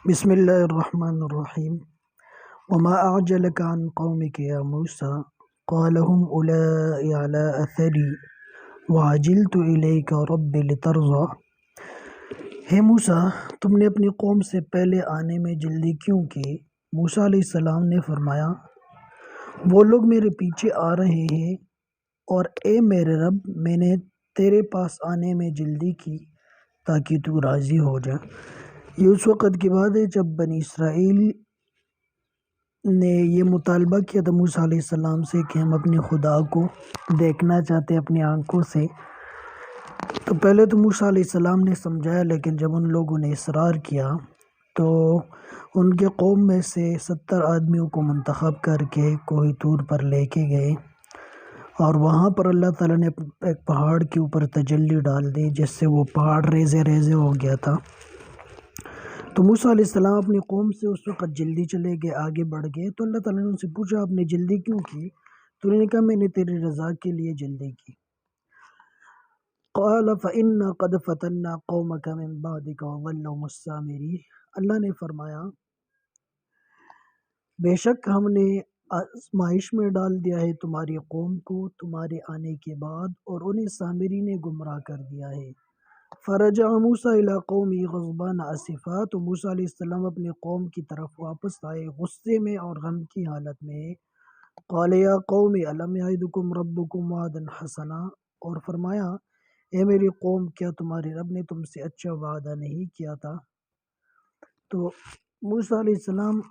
بسم اللہ الرحمن الرحیم وما أعجلك عن قومك يا موسى قال هم أولئك على أثري وعجلت إليك رب لترضى۔ ہے موسیٰ، تم نے اپنی قوم سے پہلے آنے میں جلدی کیوں کی؟ موسیٰ علیہ السلام نے فرمایا، وہ لوگ میرے پیچھے آ رہے ہیں اور اے میرے رب، میں نے تیرے پاس آنے میں جلدی کی تاکہ تو راضی ہو جا۔ یہ اس وقت کی بات ہے جب بنی اسرائیل نے یہ مطالبہ کیا تھا موسیٰ علیہ السلام سے کہ ہم اپنے خدا کو دیکھنا چاہتے اپنی آنکھوں سے۔ تو پہلے تو موسیٰ علیہ السلام نے سمجھایا، لیکن جب ان لوگوں نے اصرار کیا تو ان کے قوم میں سے 70 آدمیوں کو منتخب کر کے کوہ طور پر لے کے گئے، اور وہاں پر اللہ تعالیٰ نے ایک پہاڑ کے اوپر تجلی ڈال دی جس سے وہ پہاڑ ریزے ریزے ہو گیا تھا۔ تو موسیٰ علیہ السلام اپنی قوم سے اس وقت جلدی چلے گئے، آگے بڑھ گئے۔ تو اللہ تعالیٰ نے ان سے پوچھا، آپ نے جلدی کیوں کی؟ تو انہوں نے کہا، میں نے تیری رضا کے لیے جلدی کی۔ قال فإنا قد فتنا قومك من بعدك وضلهم السامري۔ اللہ نے فرمایا، بے شک ہم نے آزمائش میں ڈال دیا ہے تمہاری قوم کو تمہارے آنے کے بعد، اور انہیں سامری نے گمراہ کر دیا ہے۔ فرجع موسیٰ الی قومی غضبان اسفا۔ تو موسیٰ علیہ السلام اپنی قوم کی طرف واپس آئے غصے میں اور غم کی حالت میں۔ قال یا قوم الم یعدکم ربکم وعدا حسنا۔ اور فرمایا، اے میری قوم، کیا تمہارے رب نے تم سے اچھا وعدہ نہیں کیا تھا؟ تو موسیٰ علیہ السلام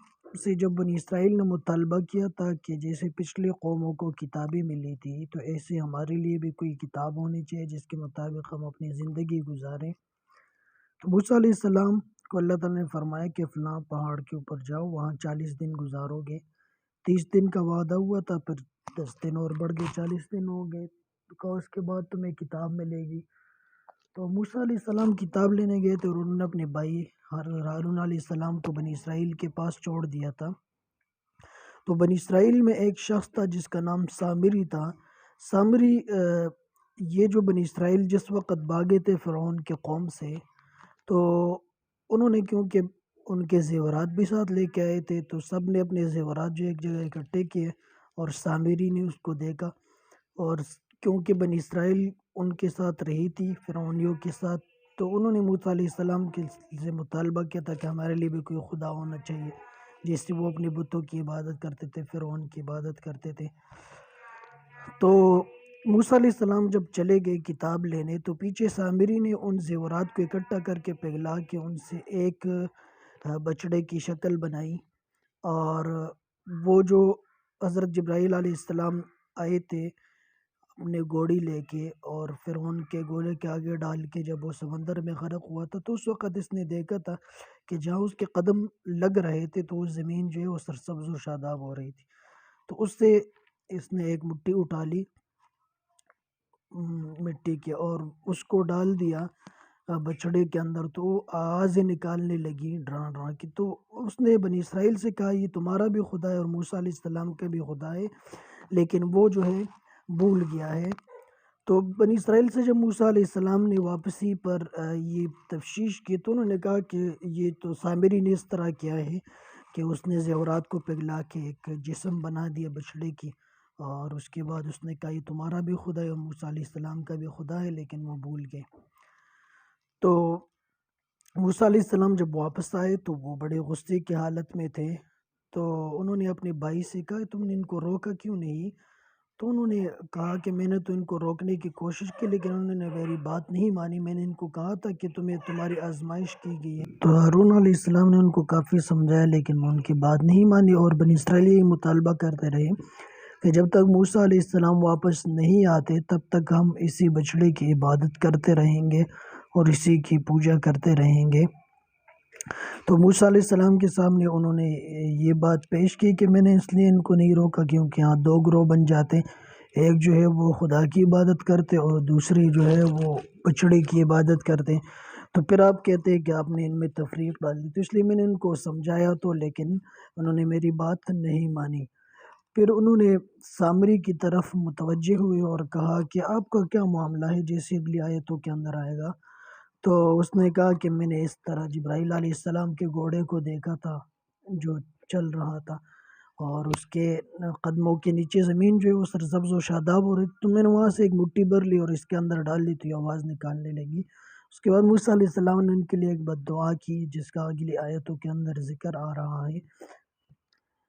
سے جب بنی اسرائیل نے مطالبہ کیا تھا کہ جیسے پچھلے قوموں کو کتابیں ملی تھی تو ایسے ہمارے لیے بھی کوئی کتاب ہونی چاہیے جس کے مطابق ہم اپنی زندگی گزاریں۔ تو موسیٰ علیہ السلام کو اللہ تعالیٰ نے فرمایا کہ فلاں پہاڑ کے اوپر جاؤ، وہاں 40 دن گزارو گے۔ 30 دن کا وعدہ ہوا تھا، پھر 10 دن اور بڑھ گئے، 40 دن ہو گئے۔ تو کہا اس کے بعد تمہیں کتاب ملے گی۔ تو موسیٰ علیہ السلام کتاب لینے گئے تھے، اور انہوں نے اپنے بھائی ہارون علیہ السلام کو بنی اسرائیل کے پاس چھوڑ دیا تھا۔ تو بنی اسرائیل میں ایک شخص تھا جس کا نام سامری تھا۔ سامری یہ جو بنی اسرائیل جس وقت بھاگے تھے فرعون کے قوم سے، تو انہوں نے کیونکہ ان کے زیورات بھی ساتھ لے کے آئے تھے، تو سب نے اپنے زیورات جو ایک جگہ اکٹھے کیے، اور سامری نے اس کو دیکھا، اور کیونکہ بنی اسرائیل ان کے ساتھ رہی تھی فرعونیوں کے ساتھ، تو انہوں نے موسیٰ علیہ السلام سے مطالبہ کیا تھا کہ ہمارے لیے بھی کوئی خدا ہونا چاہیے، جس سے وہ اپنے بتوں کی عبادت کرتے تھے، فرعون کی عبادت کرتے تھے۔ تو موسیٰ علیہ السلام جب چلے گئے کتاب لینے، تو پیچھے سامری نے ان زیورات کو اکٹھا کر کے پگھلا کے ان سے ایک بچڑے کی شکل بنائی، اور وہ جو حضرت جبرائیل علیہ السلام آئے تھے اپنے گھوڑی لے کے، اور فرعون کے گھوڑے کے آگے ڈال کے جب وہ سمندر میں غرق ہوا تھا، تو اس وقت اس نے دیکھا تھا کہ جہاں اس کے قدم لگ رہے تھے تو وہ زمین جو ہے وہ سرسبز و شاداب ہو رہی تھی۔ تو اس سے اس نے ایک مٹی اٹھا لی مٹی کی، اور اس کو ڈال دیا بچڑے کے اندر، تو وہ آوازیں نکالنے لگی ڈراں ڈراں کی۔ تو اس نے بنی اسرائیل سے کہا، یہ تمہارا بھی خدا ہے اور موسیٰ علیہ السلام کا بھی خدا ہے، لیکن وہ جو ہے بھول گیا ہے۔ تو بنی اسرائیل سے جب موسیٰ علیہ السلام نے واپسی پر یہ تفتیش کی، تو انہوں نے کہا کہ یہ تو سامری نے اس طرح کیا ہے کہ اس نے زیورات کو پگھلا کے ایک جسم بنا دیا بچڑے کی، اور اس کے بعد اس نے کہا یہ تمہارا بھی خدا ہے اور موسیٰ علیہ السلام کا بھی خدا ہے، لیکن وہ بھول گئے۔ تو موسیٰ علیہ السلام جب واپس آئے تو وہ بڑے غصے کی حالت میں تھے، تو انہوں نے اپنے بھائی سے کہا، تم نے ان کو روکا کیوں نہیں؟ تو انہوں نے کہا کہ میں نے تو ان کو روکنے کی کوشش کی، لیکن انہوں نے میری بات نہیں مانی۔ میں نے ان کو کہا تھا کہ تمہاری آزمائش کی گئی ہے۔ تو ہارون علیہ السلام نے ان کو کافی سمجھایا، لیکن وہ ان کی بات نہیں مانی، اور بنی اسرائیل یہ مطالبہ کرتے رہے کہ جب تک موسیٰ علیہ السلام واپس نہیں آتے تب تک ہم اسی بچڑے کی عبادت کرتے رہیں گے اور اسی کی پوجا کرتے رہیں گے۔ تو موسیٰ علیہ السلام کے سامنے انہوں نے یہ بات پیش کی کہ میں نے اس لیے ان کو نہیں روکا کیونکہ یہاں 2 گروہ بن جاتے، ایک جو ہے وہ خدا کی عبادت کرتے اور دوسری جو ہے وہ بچڑے کی عبادت کرتے، تو پھر آپ کہتے ہیں کہ آپ نے ان میں تفریق ڈال دی۔ تو اس لیے میں نے ان کو سمجھایا تو، لیکن انہوں نے میری بات نہیں مانی۔ پھر انہوں نے سامری کی طرف متوجہ ہوئے اور کہا کہ آپ کا کیا معاملہ ہے، جیسے اگلی آیتوں کے اندر آئے گا۔ تو اس نے کہا کہ میں نے اس طرح جبرائیل علیہ السلام کے گھوڑے کو دیکھا تھا جو چل رہا تھا، اور اس کے قدموں کے نیچے زمین جو ہے وہ سرسبز و شاداب ہو رہی تھی، تو میں نے وہاں سے ایک مٹھی بھر لی اور اس کے اندر ڈال لی تو یہ آواز نکالنے لگی۔ اس کے بعد موسیٰ علیہ السلام نے ان کے لیے ایک بد دعا کی جس کا اگلی آیتوں کے اندر ذکر آ رہا ہے۔